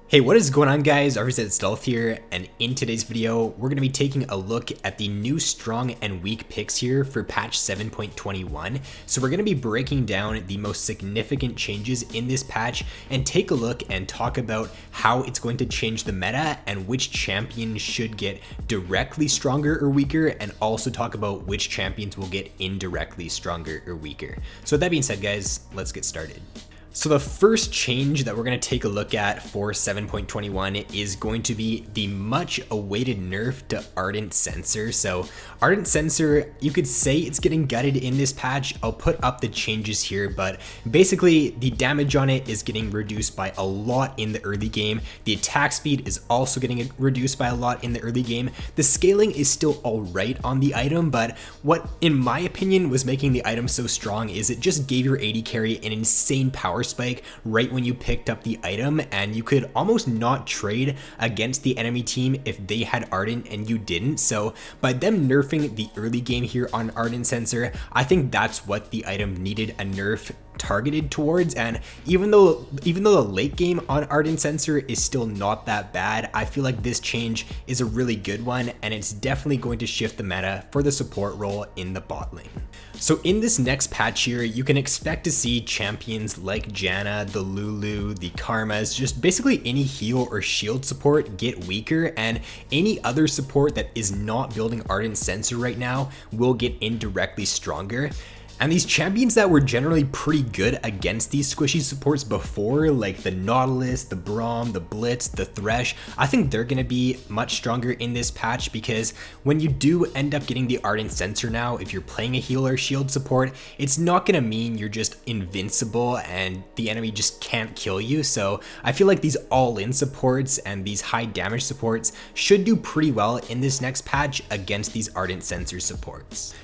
Hey, what is going on guys? RvzStealth here, and in today's video, we're going to be taking a look at the new strong and weak picks here for patch 7.21. So we're going to be breaking down the most significant changes in this patch and take a look and talk about how it's going to change the meta and which champions should get directly stronger or weaker, and also talk about which champions will get indirectly stronger or weaker. So with that being said guys, let's get started. So the first change that we're going to take a look at for 7.21 is going to be the much awaited nerf to Ardent Sensor. So Ardent Sensor, you could say it's getting gutted in this patch. I'll put up the changes here, but basically the damage on it is getting reduced by a lot in the early game. The attack speed is also getting reduced by a lot in the early game. The scaling is still alright on the item, but what in my opinion was making the item so strong is it just gave your AD carry an insane power spike right when you picked up the item, and you could almost not trade against the enemy team if they had Ardent and you didn't. So by them nerfing the early game here on Ardent Sensor, I think that's what the item needed a nerf targeted towards. And even though the late game on Ardent Sensor is still not that bad, I feel like this change is a really good one, and it's definitely going to shift the meta for the support role in the bot lane. So in this next patch here, you can expect to see champions like Janna, the Lulu, the Karmas, just basically any heal or shield support get weaker, and any other support that is not building Ardent Sensor right now will get indirectly stronger. And these champions that were generally pretty good against these squishy supports before, like the Nautilus, the Braum, the Blitz, the Thresh, I think they're going to be much stronger in this patch, because when you do end up getting the Ardent Sensor now, if you're playing a healer shield support, it's not going to mean you're just invincible and the enemy just can't kill you. So I feel like these all-in supports and these high damage supports should do pretty well in this next patch against these Ardent Sensor supports.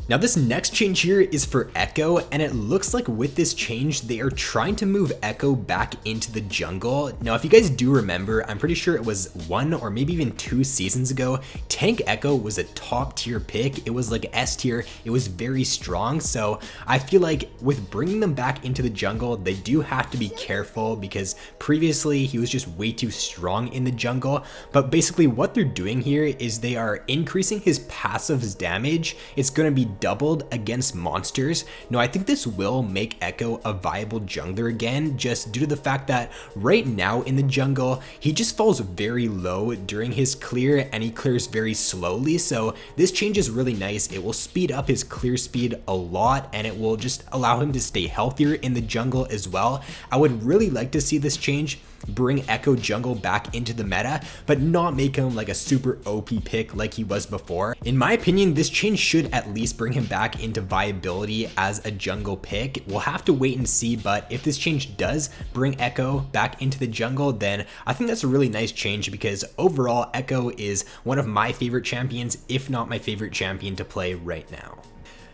Now this next change here is for Ekko, and it looks like with this change they are trying to move Ekko back into the jungle. Now if you guys do remember, I'm pretty sure it was 1 or maybe even 2 seasons ago, Tank Ekko was a top tier pick. It was like S tier, it was very strong. So I feel like with bringing them back into the jungle, they do have to be careful, because previously he was just way too strong in the jungle. But basically what they're doing here is they are increasing his passive's damage. It's going to be doubled against monsters. Now I think this will make Ekko a viable jungler again, just due to the fact that right now in the jungle he just falls very low during his clear, and he clears very slowly. So this change is really nice. It will speed up his clear speed a lot, and it will just allow him to stay healthier in the jungle as well. I would really like to see this change bring Ekko jungle back into the meta, but not make him like a super OP pick like he was before. In my opinion, this change should at least bring him back into viability as a jungle pick. We'll have to wait and see, but if this change does bring Ekko back into the jungle, then I think that's a really nice change, because overall Ekko is one of my favorite champions, if not my favorite champion to play right now.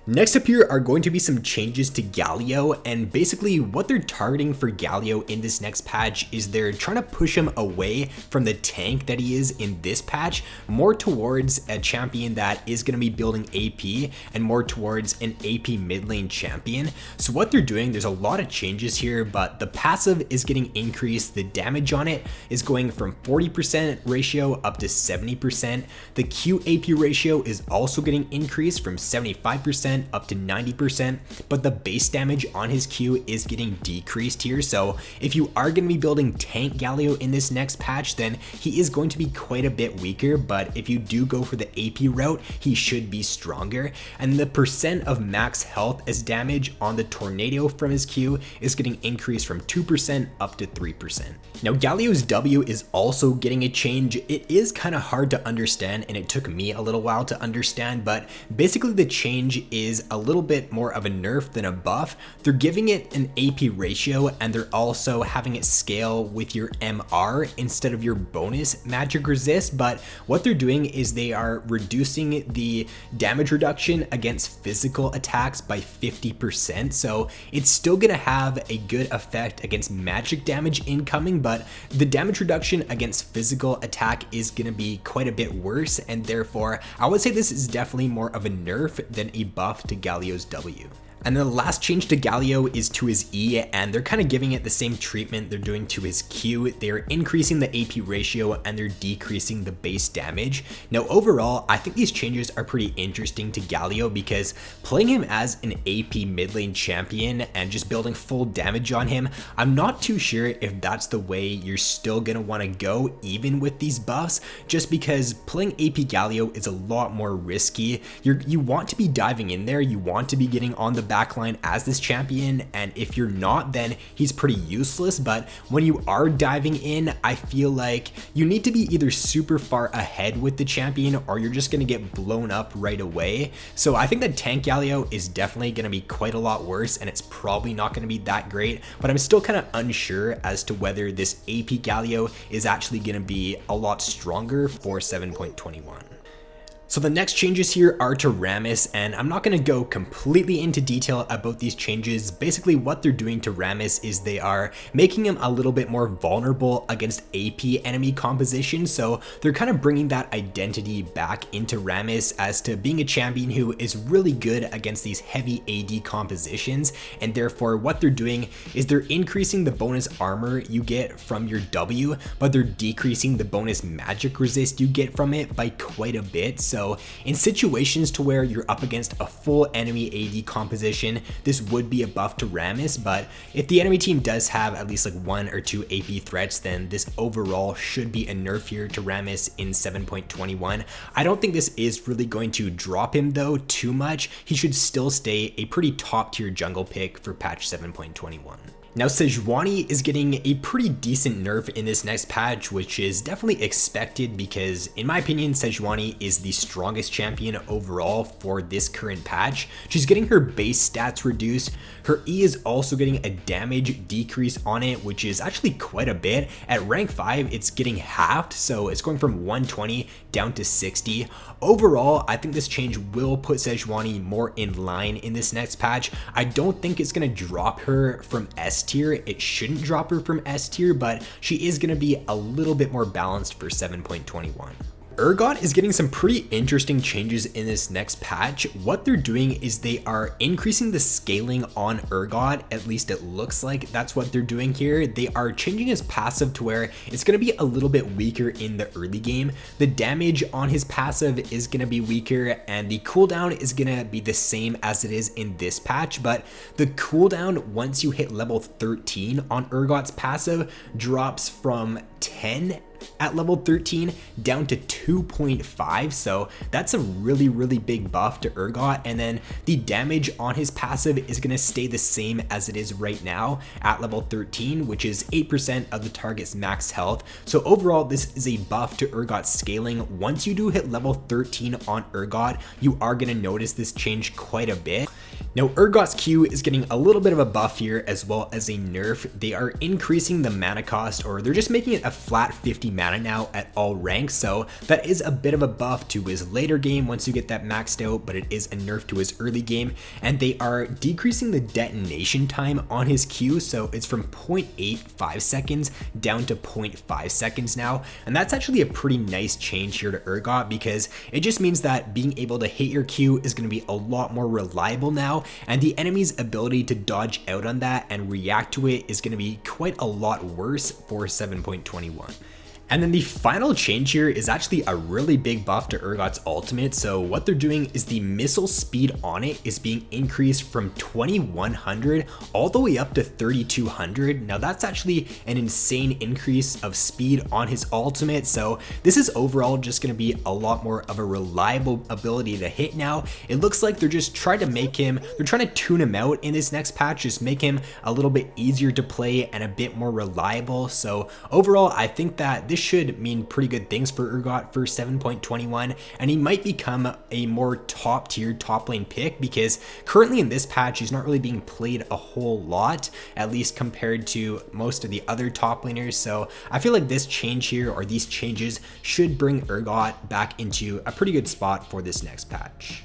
Next up here are going to be some changes to Gallio, and basically what they're targeting for Gallio in this next patch is they're trying to push him away from the tank that he is in this patch, more towards a champion that is going to be building AP, and more towards an AP mid lane champion. So what they're doing, there's a lot of changes here, but the passive is getting increased. The damage on it is going from 40% ratio up to 70%. The Q AP ratio is also getting increased from 75% up to 90%, but the base damage on his Q is getting decreased here. So if you are going to be building tank Gallio in this next patch, then he is going to be quite a bit weaker, but if you do go for the AP route, he should be stronger. And the percent of max health as damage on the tornado from his Q is getting increased from 2% up to 3%. Now Gallio's W is also getting a change. It is kind of hard to understand, and it took me a little while to understand, but basically the change is a little bit more of a nerf than a buff. They're giving it an AP ratio, and they're also having it scale with your MR instead of your bonus magic resist. But what they're doing is they are reducing the damage reduction against physical attacks by 50%. So it's still gonna have a good effect against magic damage incoming, but the damage reduction against physical attack is gonna be quite a bit worse, and therefore I would say this is definitely more of a nerf than a buff to Gallio's W. And then the last change to Gallio is to his E, and they're kind of giving it the same treatment they're doing to his Q. They're increasing the AP ratio and they're decreasing the base damage. Now overall, I think these changes are pretty interesting to Gallio because playing him as an AP mid lane champion and just building full damage on him, I'm not too sure if that's the way you're still gonna want to go even with these buffs, just because playing AP Gallio is a lot more risky. You want to be diving in there, you want to be getting on the backline as this champion, and if you're not, then he's pretty useless. But when you are diving in, I feel like you need to be either super far ahead with the champion or you're just gonna get blown up right away. So I think that tank Gallio is definitely gonna be quite a lot worse, and it's probably not gonna be that great, but I'm still kind of unsure as to whether this AP Gallio is actually gonna be a lot stronger for 7.21. So the next changes here are to Rammus, and I'm not going to go completely into detail about these changes. Basically what they're doing to Rammus is they are making him a little bit more vulnerable against AP enemy composition. So they're kind of bringing that identity back into Rammus as to being a champion who is really good against these heavy AD compositions, and therefore what they're doing is they're increasing the bonus armor you get from your W, but they're decreasing the bonus magic resist you get from it by quite a bit. So in situations to where you're up against a full enemy AD composition, this would be a buff to Rammus, but if the enemy team does have at least like 1 or 2 AP threats, then this overall should be a nerf here to Rammus in 7.21. I don't think this is really going to drop him though too much. He should still stay a pretty top tier jungle pick for patch 7.21. Now Sejuani is getting a pretty decent nerf in this next patch, which is definitely expected because in my opinion Sejuani is the strongest champion overall for this current patch. She's getting her base stats reduced. Her E is also getting a damage decrease on it, which is actually quite a bit. At rank 5 it's getting halved, so it's going from 120 down to 60. Overall, I think this change will put Sejuani more in line in this next patch. I don't think it's going to drop her from S tier. It shouldn't drop her from S tier, but she is going to be a little bit more balanced for 7.21. Urgot is getting some pretty interesting changes in this next patch. What they're doing is they are increasing the scaling on Urgot, at least it looks like that's what they're doing here. They are changing his passive to where it's going to be a little bit weaker in the early game. The damage on his passive is going to be weaker, and the cooldown is going to be the same as it is in this patch, but the cooldown once you hit level 13 on Urgot's passive drops from 10 at level 13 down to 2.5, so that's a really big buff to Urgot. And then the damage on his passive is going to stay the same as it is right now at level 13, which is 8% of the target's max health. So overall this is a buff to Urgot's scaling. Once you do hit level 13 on Urgot, you are going to notice this change quite a bit. Now Urgot's Q is getting a little bit of a buff here as well as a nerf. They are increasing the mana cost, or they're just making it a flat 50 mana now at all ranks, so that is a bit of a buff to his later game once you get that maxed out, but it is a nerf to his early game. And they are decreasing the detonation time on his Q, so it's from 0.85 seconds down to 0.5 seconds now, and that's actually a pretty nice change here to Urgot because it just means that being able to hit your Q is going to be a lot more reliable now, and the enemy's ability to dodge out on that and react to it is going to be quite a lot worse for 7.21. And then the final change here is actually a really big buff to Urgot's ultimate. So what they're doing is the missile speed on it is being increased from 2100 all the way up to 3200. Now that's actually an insane increase of speed on his ultimate. So this is overall just going to be a lot more of a reliable ability to hit now. It looks like they're just trying to make him, they're trying to tune him out in this next patch, just make him a little bit easier to play and a bit more reliable. So overall, I think that this should mean pretty good things for Urgot for 7.21, and he might become a more top tier top lane pick because currently in this patch he's not really being played a whole lot, at least compared to most of the other top laners. So I feel like this change here, or these changes, should bring Urgot back into a pretty good spot for this next patch.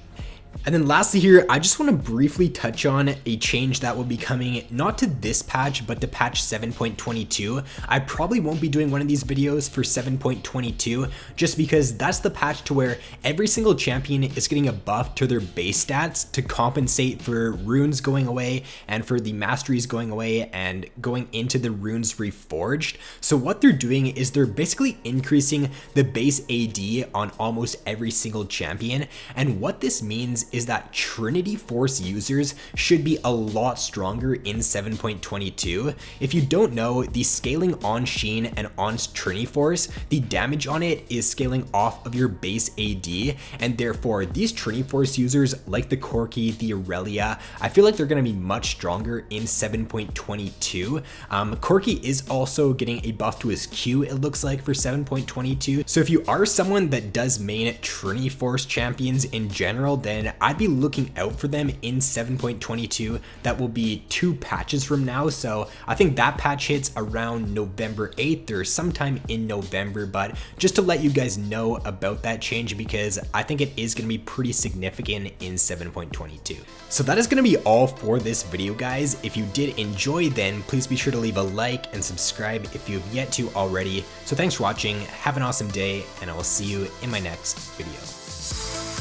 And then lastly here, I just want to briefly touch on a change that will be coming not to this patch, but to patch 7.22. I probably won't be doing one of these videos for 7.22 just because that's the patch to where every single champion is getting a buff to their base stats to compensate for runes going away and for the masteries going away and going into the runes reforged. So what they're doing is they're basically increasing the base AD on almost every single champion. And what this means is that Trinity Force users should be a lot stronger in 7.22. If you don't know, the scaling on Sheen and on Trinity Force, the damage on it is scaling off of your base AD, and therefore these Trinity Force users like the Corki, the Aurelia, I feel like they're going to be much stronger in 7.22. Corki is also getting a buff to his Q, it looks like, for 7.22. So if you are someone that does main Trinity Force champions in general, then I'd be looking out for them in 7.22. That will be 2 patches from now. So I think that patch hits around November 8th or sometime in November, but just to let you guys know about that change because I think it is going to be pretty significant in 7.22. So that is going to be all for this video, guys. If you did enjoy, then please be sure to leave a like and subscribe if you have yet to already. So thanks for watching, have an awesome day, and I will see you in my next video.